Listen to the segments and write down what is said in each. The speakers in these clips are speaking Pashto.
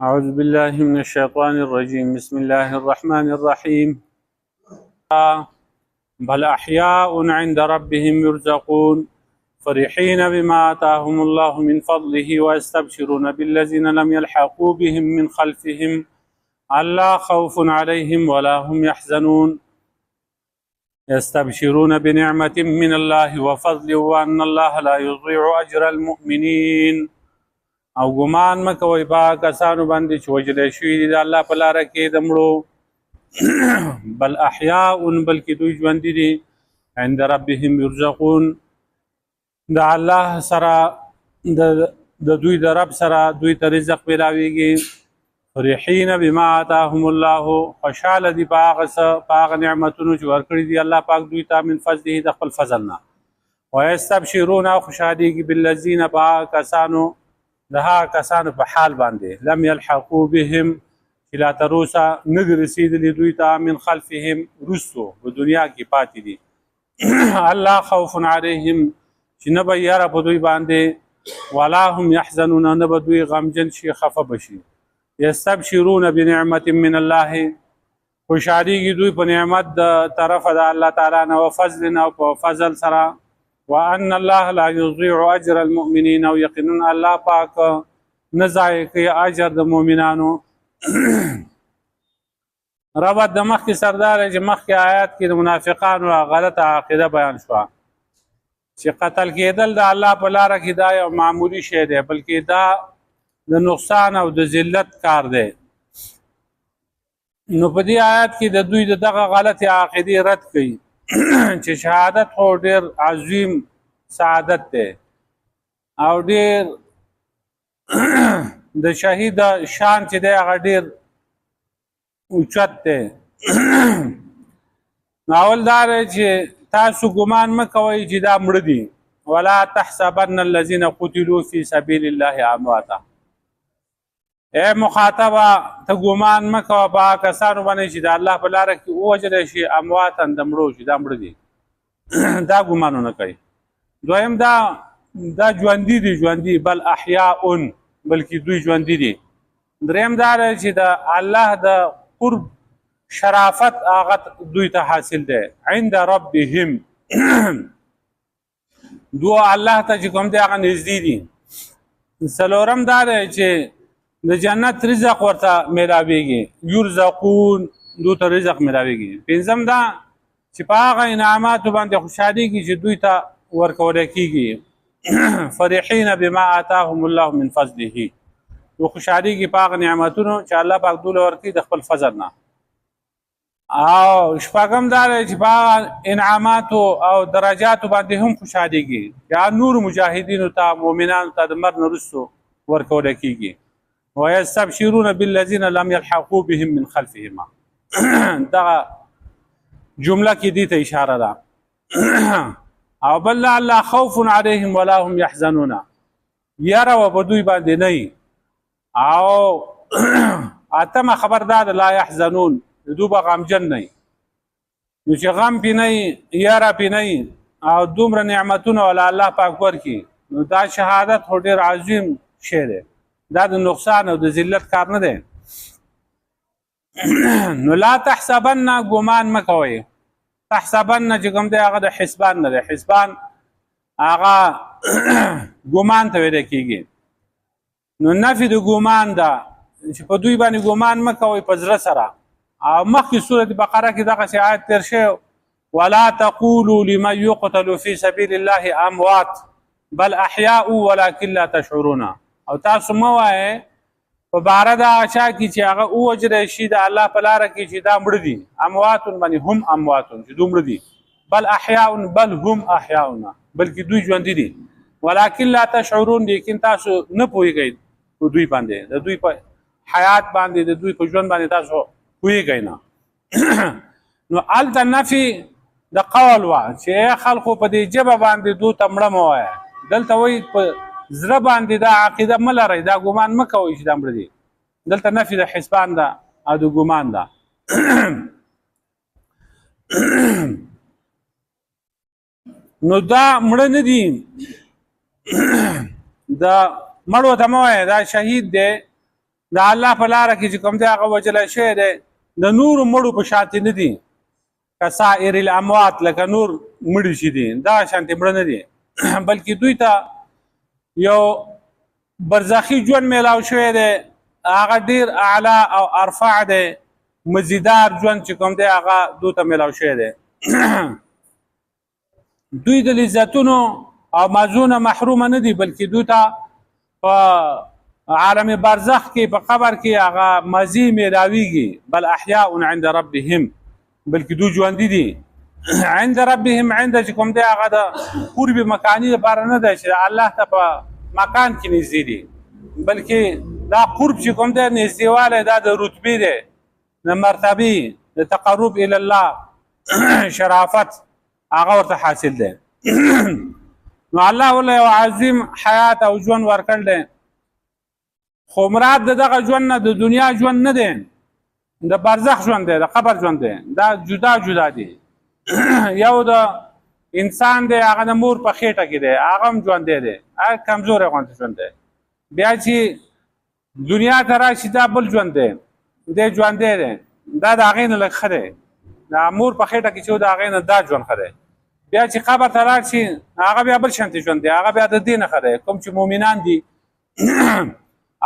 أعوذ بالله من الشيطان الرجيم بسم الله الرحمن الرحيم بل أحياء عند ربهم يرزقون فرحين بما آتاهم الله من فضله ويستبشرون بالذين لم يلحقوا بهم من خلفهم ألا خوف عليهم ولا هم يحزنون يستبشرون بنعمة من الله وفضل وأن الله لا يضيع أجر المؤمنين او ګمان مکوئ په کسانو باندې چې وجلی شوي دي د الله په لاره کې د مړو بل احیاء بلکې دوی ژوندي دي عند ربهم یرزقون د الله سره د دوی د رب سره دوی ته رزق میلاویږي فرحین بما آتاهم الله خوشحاله دي په هغه نعمتونو چې ورکړي دي الله پاک دوی ته من فضله د خپل فضل نه ویستبشرون او خوشحالېږي بالذین په هغه کسانو د هغه کسانو په حال باندې لم يلحقوا بهم چې لا تر اوسه نه دي رسېدلي دوی ته من خلفهم وروستو په دنیا کې پاتې دي الله خوف علیهم چې نه به یاره په دوی باندې ولا هم یحزنون نه به دوی غمجن شي خفه بشي یستبشرون بنعمت من الله خوشحالېږي دوی په نعمت د طرفه د الله تعالی نه و فضل او په فضل سره وان الله لا يضيع اجر المؤمنين او یقینا الله پاک نه ضایع کوي اجر د مؤمنانو ربط د مخکې سردار چې مخکې آیات کې د منافقانو غلطه عقیده بیان شوه چې قتل کېدل د الله په لاره کې دا یو معمولی شی دی بلکې دا د نقصان او د ذلت کار دی نو په دې آیات کې د دوی دغه غلطې عقیدې رد کوي چې شهادت خو ډیر عظیم سعادت دی او ډیر د شهید شان چې دی هغه ډیر اوچت دی اول دا چې تاسو ګمان مه کوئ چې دا مړه دي ولا تحسبن الذين قتلوا في سبيل الله امواتا اے مخاطبه ته ګمان مه کوه په هغه کسانو باندې چې د الله په لاره کې ووژلی شي امواتا د مړو چې دا مړه دي دا ګمانونه کوي دویم دا ژوندي دي ژوندي بل احیاء بلکې دوی ژوندي دي دریم دا دی چې د الله د قرب شرافت هغه دوی ته حاصل دی عند ربهم دو الله ته چې کوم دی هغه نږدې دي څلورم دا دی چې د جنت رزق ورته میلاویږي یرزقون دوی ته رزق میلاویږي پنځم دا چې په هغه انعاماتو باندې خوشحالېږي چې دوی ته ورکولی کېږي فرحین بما آتاهم الله من فضله نو خوشحالېږي په هغه نعمتونو چې الله پاک دوی له ورکوي د خپل فضل نه او شپږم دا دی چې په هغه انعاماتو او درجاتو باندې هم خوشحالېږي چې نور مجاهدینو ته مؤمنانو ته د مرګ نه وروستو ورکولی کېږي ويستبشرون بالذين لم يلحقوا بهم من خلفهم دغه جمله کې دې ته اشاره ده او بل الله خوف عليهم ولا هم يحزنون یاره و په دوی باندې نه او اتمه خبردار لا يحزنون دوی به غمجن نه نو چې غم پې نه یاره پې نه او دومره نعمتونه ولا الله پاک ورکړي نو دا شهادت خو ډېر عظیم شی دی دا د نقصان او د ذلت کار نه دی نو لا تحسبن ګمان مه کوئ تحسبن چې کوم دی هغه د حسبان نه دی حسبان هغه ګمان ته ویلی کېږي نو نفي د ګمان ده چې په دوی باندې ګمان مه کوئ په زړه سره او مخکې سورت بقره کې دغسې آیت تېر شوی ولا تقولوا لمن يقتل في سبيل الله اموات بل احیاء ولكن لا تشعرون او تاسو مه وایئ په باره د هغه چا کې چې هغه ووژلی شي د الله په لاره کې چې دا مړه دي امواتون باندې هم امواتون چې دوی مړه دي بل احیاء بل هم احیاء بلکې دوی ژوندي دي ولکن لا تشعرون لیکن تاسو نه پوهېږئ په دوی باندې د دوی په حیات باندې د دوی په ژوند باندې تاسو پوهېږئ نه نو هلته نفي د قول وه چې خلکو په دې ژبه باندې دوی ته مړه مه وایه دلته وایي په زړه باندې دا عقیده مه لرئ دا ګمان مه کوئ چې دا مړه دي دلته نفي د حسبان ده او د ګمان ده نو دا مړه نه دي دا مړو ته مه وایه دا شهید دی د الله په لاره کې چې کوم دی هغه وجلی شوی دی د نورو مړو په شانتې نه دي کسائر الاموات لکه نور مړي چې دي دغه شانتې مړه نه دي بلکې دوی ته یو برزخي ژوند میلاو شوی دی هغه ډیر اعلی او ارفع دی مزیدار ژوند چې کوم دی هغه دوی ته میلاو شوی دی دوی د لذتونو او مزونه محرومه نه دي بلکې دوی ته په عالم برزخ کې په قبر کې هغه مزي میلاویږي بل احیاء عند ربهم بلکې دوی ژوندي دي عند ربهم عند چې کوم دی هغه د قرب مکاني لپاره نه دی چې الله ته په مکان کې نږدې دي بلکې دا قرب چې کوم دی نږدېوالی دا د رتبې دی د مرتبې د تقرب الی الله شرافت هغه ورته حاصل دی نو الله ورله یو عظیم حیات او ژوند ورکړل دی خو مراد د دغه ژوند نه د دنیا ژوند نه دی د برزخ ژوند دی د قبر ژوند دی دا جدا جدا دي یو د انسان دی هغه د مور په خېټه کې دی هغه هم ژوندی دی هغه کمزوری غوندې ژوند دی بیا چې دنیا ته راشي دا بل ژوند دی دی ژوندی دی دا د هغې نه لږ ښه دی د مور په خېټه کې چې و د هغې نه دا ژوند ښه دی بیا چې قبر ته لاړ شي هغه بیا بل شانتې ژوند دی هغه بیا د دې نه ښه دی کوم چې مؤمنان دي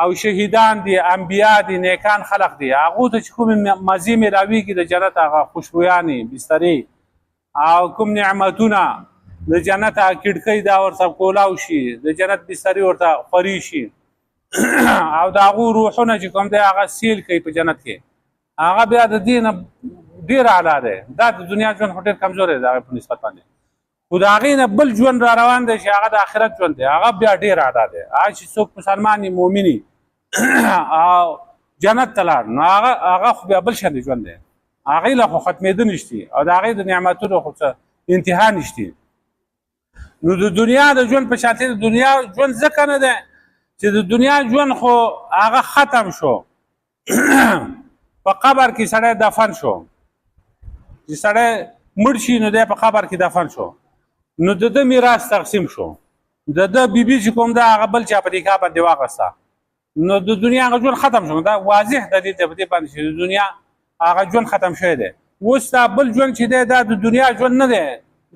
او شهیدان دي انبیا دي نیکان خلق دي هغو ته چې کومې مزې میلاویږي د جنت هغه خوشبویانې بسترې او کوم نعمتونه د جنت هغه کړکۍ دا ورته کولاو شي د جنت بسترې ورته خوري شي او د هغو روحونه چې کوم دی هغه سیل کوي په جنت کې هغه بیا د دې نه ډېر اعلی دی دا د دنیا ژوند خو ډېر کمزوری دی د هغې په نسبت باندې خو د هغې نه بل ژوند را روان دی چې هغه د آخرت ژوند دی هغه بیا ډېر اعلی دی هغه چې څوک مسلمان وي مؤمن او جنت ته لاړ نو هغه خو بیا بل شان ژوند دی هغې له خو ختمېده نشتی او د هغې د نعمتونو خو څه انتها نشتی نو د دنیا د ژوند په شانتې د دنیا ژوند ځکه نه دی چې د دنیا ژوند خو هغه ختم شو په قبر کې سړی دفن شو چې سړی مړ شي نو دی په قبر کې دفن شو نو د ده میراث تقسیم شو د ده بیبي چې کوم ده هغه بل چا په نکاح باندې واخسته نو د دنیا هغه ژوند ختم شو دا واضح دلیل دی په دې باندې چې د دنیا هغه ژوند ختم شوی دی اوس دا بل ژوند چې دی دا د دنیا ژوند نه دی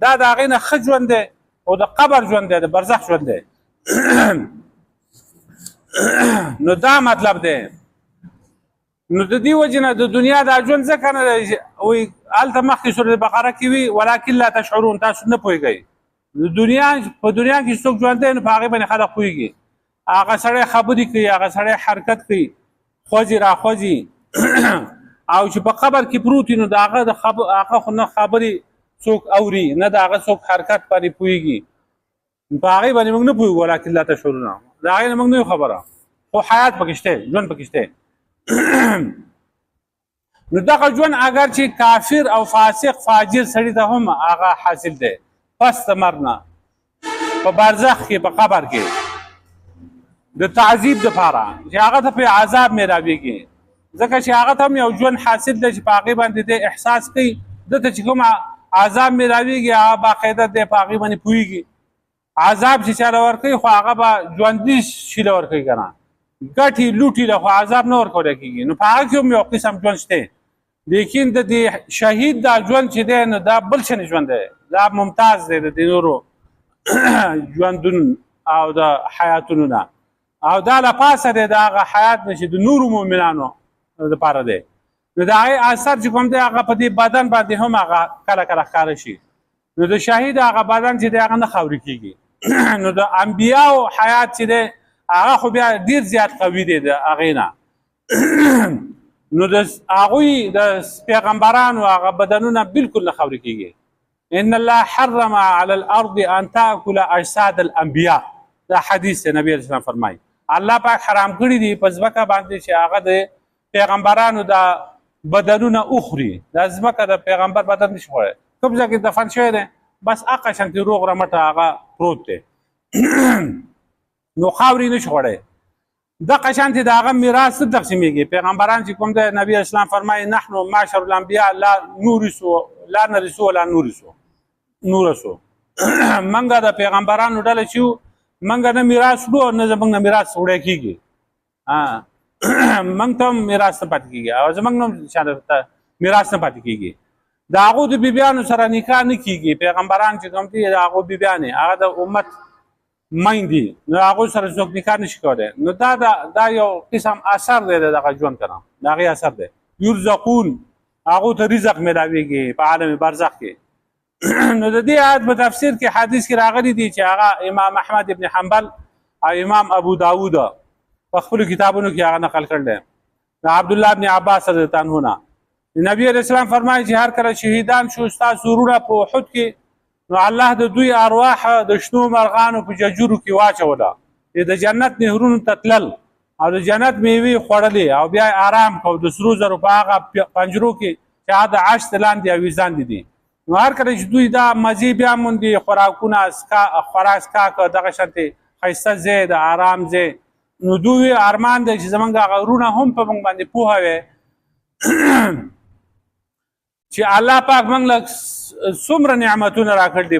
دا د هغې نه ښه ژوند دی او د قبر ژوند دی د برزخ ژوند دی نو دا مطلب دی نو د دې وجې نه د دنیا دا ژوند ځکه نه دی وایي هلته مخکې سورة بقره کې وي ولکن لا تشعرون تاسو نه پوهېږئ د دنیا په دنیا کې څوک ژوند دی نو په هغې باندې خلک پوهېږي هغه سړی خبرې کوي هغه سړی حرکت کوي خوځي راخوځي او چې په قبر کې پروت وي نو د هغه خو نه خبرې څوک اوري نه د هغه څوک حرکت باندې پوهېږي په هغې باندې موږ نه پوهېږو ولکن لا تشعرون د هغې نه موږ نه یو خبره خو حیات پکې شته ژوند پکې شته نو دغه ژوند اگر چې کافر او فاسق فاجر سړي ته هم هغه حاصل دی پس د مرګ نه په برزخ کې په قبر کې د تعذیب دپاره چې هغه ته پرې عذاب میلاویږي ځکه چې هغه ته هم یو ژوند حاصل دی چې په هغې باندې دی احساس کوي ده ته چې کوم عذاب میلاویږي هغه باقاعده دی په هغې باندې پوهېږي عذاب چې چاله ورکوي خو هغه به ژوندي شي له ورکوي که نه ګټې لوټي له خو عذاب نه ورکولی کېږي نو په هغه کې هم یو قسم ژوند شته لیکن د دې شهید دا ژوند چې دی نو دا بل شان ژوند دی دا ممتاز دی د دې نورو ژوندونو او د حیاتونو نه او دا له پاسه دی د هغه حیات نه چې د نورو مؤمنانو دپاره دی نو د هغې اثر چې کوم دی هغه په دې بدن باندې هم هغه کله کله ښکاره شي نو د شهید هغه بدن چې دی هغه نه خاورې کېږي نو د انبیاو حیات چې دی هغه خو بیا ډېر زیات قوي دی د هغې نه نو د هغوی د پیغمبرانو هغه بدنونه بالکل نه خاورې کېږي ان الله حرم على الارض ان تاكل اجساد الانبیاء دا حدیث دی نبی علیه السلام فرمایي الله پاک حرام کړي دي په ځمکه باندې چې هغه د پیغمبرانو د بدنونه وخوري دا ځمکه د پیغمبر بدن نشي خوړی کوم ځای کې دفن شوی دی بس هغه شانتې روغ رمټه هغه پروت دی نو خاورې نشي خوړی دغه شانتې د هغه میراث نه تقسیمېږي پیغمبران چې کوم دی نبی اسلام فرمایي نحنو معشر الانبیاء لا نورثو ولا نورثو منګه د پیغمبرانو ډله چې موږ نه میراث وړو نه زموږ نه میراث وړی کېږي موږ ته میراث نه پاتې کېږي او زموږ نوم شاته میراث نه پاتې کېږي. د هغو د بیبیانو سره نکاح نه کېږي. پیغمبران چې کوم دي د هغو بیبیانې هغه د امت میندې نو هغو سره څوک نکاح نشي کولی. نو دا یو قسم اثر دی د دغه ژوند که نه د هغې اثر دی. یرزقون هغو ته رزق میلاویږي په عالم برزخ کې. نو د دې آیت په تفسیر کې حدیث کې راغلی دی چې هغه امام احمد ابن حنبل او امام ابو داود په خپلو کتابونو کې هغه نقل کړی دی د عبدالله ابن عباس رضی الله عنه نه. نبی علیه السلام فرمایي چې هر کله شهیدان شو ستاسو وروڼه په احد کې نو الله د دوی ارواح د شنو مرغانو په ججورو کې واچوله د جنت نهرونو ته تلل او د جنت میوې خوړلې او بیا آرام کو د سرو زرو په هغه پنجرو کې چې هغه د عرش لاندې اویزان دي. نو هر کله چې دوی دا مزې بیا موندي خوراکونه خوراک څښاک دغه شانتې ښایسته ځای د آرام ځای نو دوی ارمان دی چې زمونږ هغه وروڼه هم په موږ باندې پوهه وي چې الله پاک موږ له څومره نعمتونه راکړي دي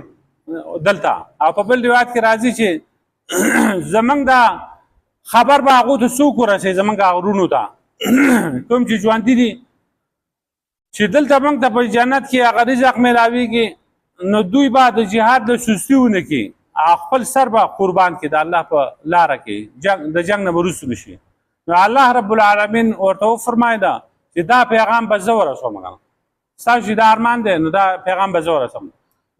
دلته. او په بل روایت کې راځي چې زمونږ دا خبر به هغو ته څوک ورسوي زمونږ هغه وروڼو ته کوم چې ژوندي دي چې دلته موږ ته په جنت کې هغه رزق میلاویږي نو دوی به د جهاد له سستي ونه کړي خپل سر به قربان کړي د الله په لاره کې د جنګ نه به وروسته نه شي. نو الله رب العالمین ورته وفرمایله چې دا پیغام به زه ورسوم کنه ستاسو چې دا ارمان دی نو دا پیغام به زه ورسوم.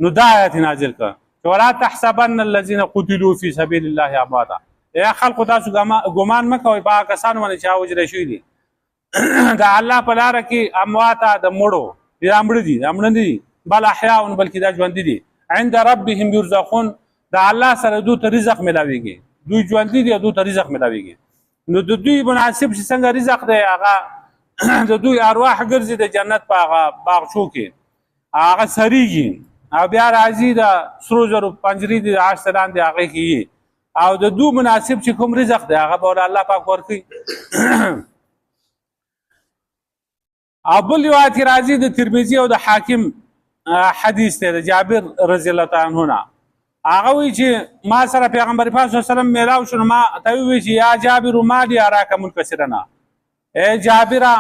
نو دا آیت نازل کړه چې ولا تحسبن الذین قتلوا فی سبیل الله امواتا. ای خلقو تاسو ګمان مه کوئ په هغه کسانو باندې چې هغه وژل شوي دي د الله په لاره کې امواته د مړو دا مړه دي دا مړه نه دي بل احیاء بلکې دا ژوندي دي عند ربهم یرزقون د الله سره دوی ته رزق میلاویږي دوی ژوندي دي دوی ته رزق میلاویږي. نو د دوی مناسب چې څنګه رزق دی هغه د دوی ارواح ګرځي د جنت په هغه باغچو کې هغه سریږي او بیا راځي د سرو زرو پنجرې دي د عرش لاندې هغې کې او د دوی مناسب چې کوم رزق دی هغه به الله پاک ورکوي. او بل روایت کې راځي د ترمذي او د حاکم حدیث دی د جابر رضی الله تعالی عنه نه. هغه وایي چې ما سره پیغمبر پاک صلی الله علیه وسلم میلاو شو نو ما ته وویل چې یا جابر ما لي اراک منکسرا ای جابره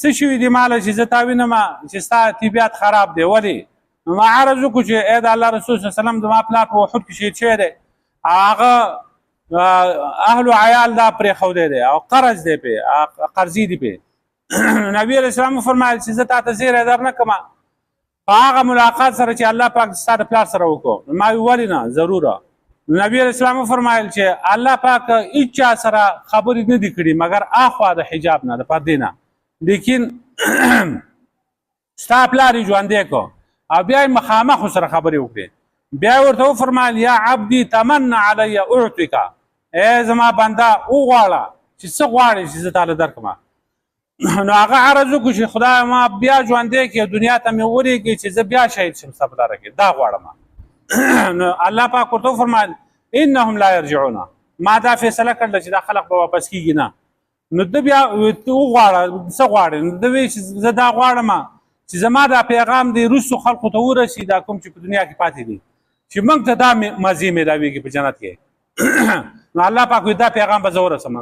څه شوي دي ماله چې زه تا وینم چې ستا طبیعت خراب دی ولې؟ نو ما عرض وکړو چې ای د الله رسول صلی الله علیه وسلم زما پلار په احد کې شهید شوی دی هغه اهل و عیال دا پرېښودی دی او قرض دی پې قرضې دي پې. نبی علیه السلام وفرمایل چې زه تا ته زیری در نه کړم په هغه ملاقات سره چې الله پاک ستا د پلار سره وکړو. ما وی ولې نه ضروره. نبی علیه السلام وفرمایل چې الله پاک هیڅ چا سره خبرې نه دي کړي مګر اخوا د حجاب نه د پردې نه لیکن ستا پلار یې ژوندی کړو او بیا یې مخامخ سره خبرې وکړې. بیا ورته وفرمایل یا عبدي تمنى علی اعطیک ای زما بنده وغواړه چې څه غواړې چې زه تاله درکړم. نو هغه عرض وکړو چې خدای ما بیا ژوندی کړې دنیا ته مې ورېږي چې زه بیا شهید شم ستا په لاره کې دا غواړم. نو الله پاک ورته وفرمایل انهم لا یرجعون ما دا فیصله کړله چې دا خلق به واپس کېږي نه. نو ده بیا وغواړه څه غواړې؟ نو ده وایي چې زه دا غواړم چې زما دا پیغام دی وروستو خلقو ته ورسي دا کوم چې په دنیا کې پاتې دي چې موږ ته دا مزې میلاویږي په جنت کې. نو الله پاک وایي دا پیغام به زه ورسم.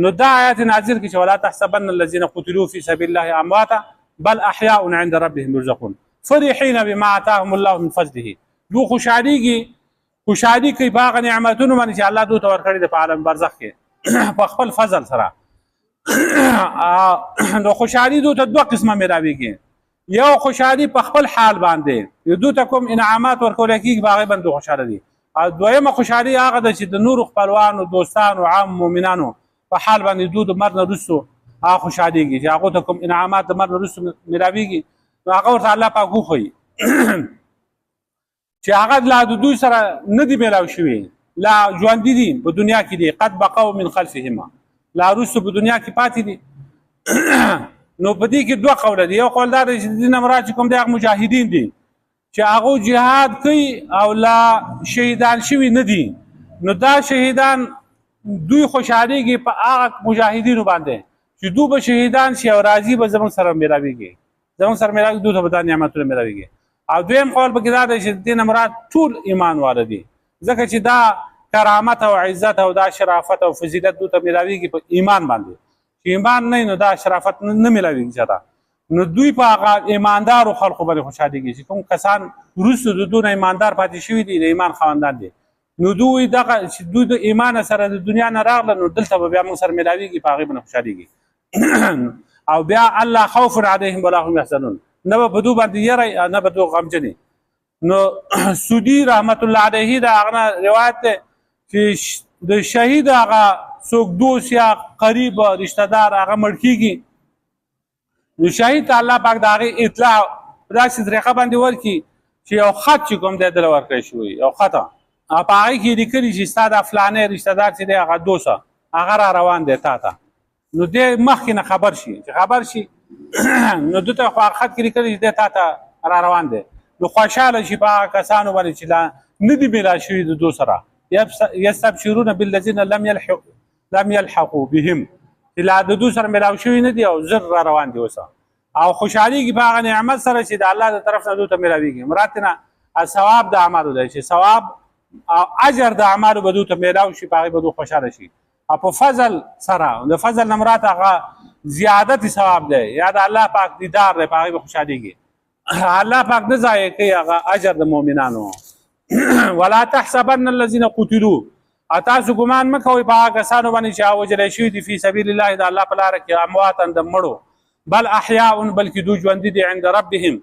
نو دا آیت نازل کړي چې ولا تحسبن الذین قتلوا فی سبیل الله امواتا بل احیاء عند ربهم یرزقون فرحین بما آتاهم الله من فضله. دو خوشحالي کوي په هغه نعمتونو باندې چې الله دوی ته ورکړي د په عالم برزخ کې په خپل فضل سره. نو خوشحالي دوی ته دوه قسمه میلاویږي یو خوشحالي په خپل حال باندې دوی ته کوم انعامات ورکول کېږي په هغې باندې خوشحاله دي. او دویمه خوشحالي هغه ده چې د نورو خپلوانو دوستانو عام مؤمنانو په حال باندې دوی د مرګ نه وروستو هغه خوشحالېږي چې هغو ته کوم انعامات د مرګ نه وروستو میلاویږي نو هغه ورته الله پاک وښیي چې هغه لا د دوی سره نه دي میلاو شوي لا ژوندي دي په دنیا کې دي قد بقوا من خلفهما لا وروستو په دنیا کې پاتې دي. نو په دې کې دوه قوله دي. یو قول دا دی چې د دې نه مراد چې کوم دی هغه مجاهدین دي چې هغه جهاد کوي او لا شهیدان شوي نه دي. نو دا شهیدان دوی خوشحالېږي په هغه مجاهدینو باندې چې دوی به شهیدان شي او راځي به زموږ سره میلاویږي زموږ سره میلاویږي دوی ته به دا نعمتونه میلاویږي. او دویم قول پکې دا دی چې د دې نه مراد ټول ایمان والا دي ځکه چې دا کرامت او عزت او دا شرافت او فضیلت دوی ته میلاویږي په ایمان باندې چې ایمان نه نو دا شرافت نه ملاویږي چاته. نو دوی په هغه ایماندارو خلکو باندې خوشحالېږي چې کوم کسان وروسته د دوی نه ایماندار پاتې شوي دي د ایمان خاوندان دي. نو دوی دغه چې دوی د ایمان سره د دنیا نه راغله نو دلته به بیا موږ سره ملاویږي په هغې باندې خوشحالېږي. او بیا الله خوف علیهم ولا هم یحزنون، نه به په دوی باندې یری نه به دوی غمجنې. نو سودي رحمت الله علیه د هغه نه روایت دی چې د شهید هغه څوک دوست یا قریب رشته دار هغه مړ کېږي نو شهید ته الله پاک د هغې اطلاع په داسې طریقه باندې ورکړي چې یو خط چې کوم دی دله ورکړی شوی یو خطه او په هغې کې لیکلي چې ستا دا فلانی رشته دار چې دی هغه دوسته هغه را روان دی تا ته. نو دی مخکې نه خبر شي چې خبر شي نو ده ته خو هغه خط کې لیکلي چې دی تا ته را روان دی. نو خوشحاله شي په هغه کسانو باندې چې لا نه دي میلا شوي د دو سره. یستبشرون بالذین لم یلحقوا بهم، چې لا د دو سره میلاو شوي نه دي او زر را روان دي اوسه. او خوشحالېږي په هغه نعمت سره چې د الله د طرف نه دو ته میلاویږي. مراد نه ثواب د اعمالو دی چې ثواب او اجر د اعمالو به دو ته میلاو شي، په هغې به دو خوشحاله شي. او په فضل سره د فضل نه مراد هغه زیادت ثواب دی یا د الله پاک دیدار دی، په هغې به خوشحالېږي. الله پاک نه ضایع کوي هغه اجر د مؤمنانو. ولا تحسبن الذين قتلوا، تاسو ګمان مه کوئ په هغه کسانو باندې چې وژلی شوي دي فی سبیل الله د الله په لاره کې امواتا د مړو، بل احیاء بلکې دوی ژوندي دي عند ربهم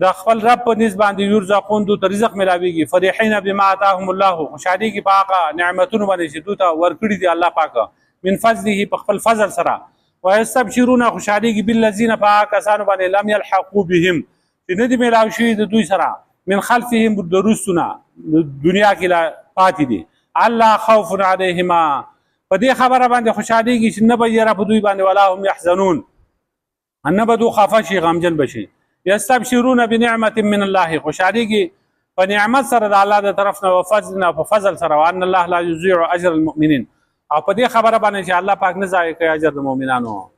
د خپل رب په نسبت باندې یرزقون دوی ته رزق ملاویږي. فرحین بما آتاهم الله، خوشحالېږي په هغه نعمتونو باندې چې دوی ته ورکړي دي الله پاک من فضله په خپل فضل سره. ویستبشرون، خوشحالېږي بالذین په هغه کسانو باندې لم یلحقوا بهم چې نه دي میلاو شوي د دوی سره من خلفهم د وروستو نه دنیا کې لا پاتې دي. الله خوف علیهما، په دې خبره باندې خوشحالېږي چې نه به یره په دوی باندې ولا هم یحزنون، نه به دوی خفه شي غمجن بشي. یستبشرون بنعمت من الله، خوشحالېږي په نعمت سره د الله د طرف نه و فضل نه په فضل سره. وان الله لا یضیع اجر المؤمنین، او په دې خبره باندې چې الله پاک نه ضایع کوي اجر د مؤمنانو.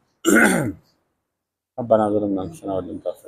ربنا ظلمنا انفسنا وان لم تغفر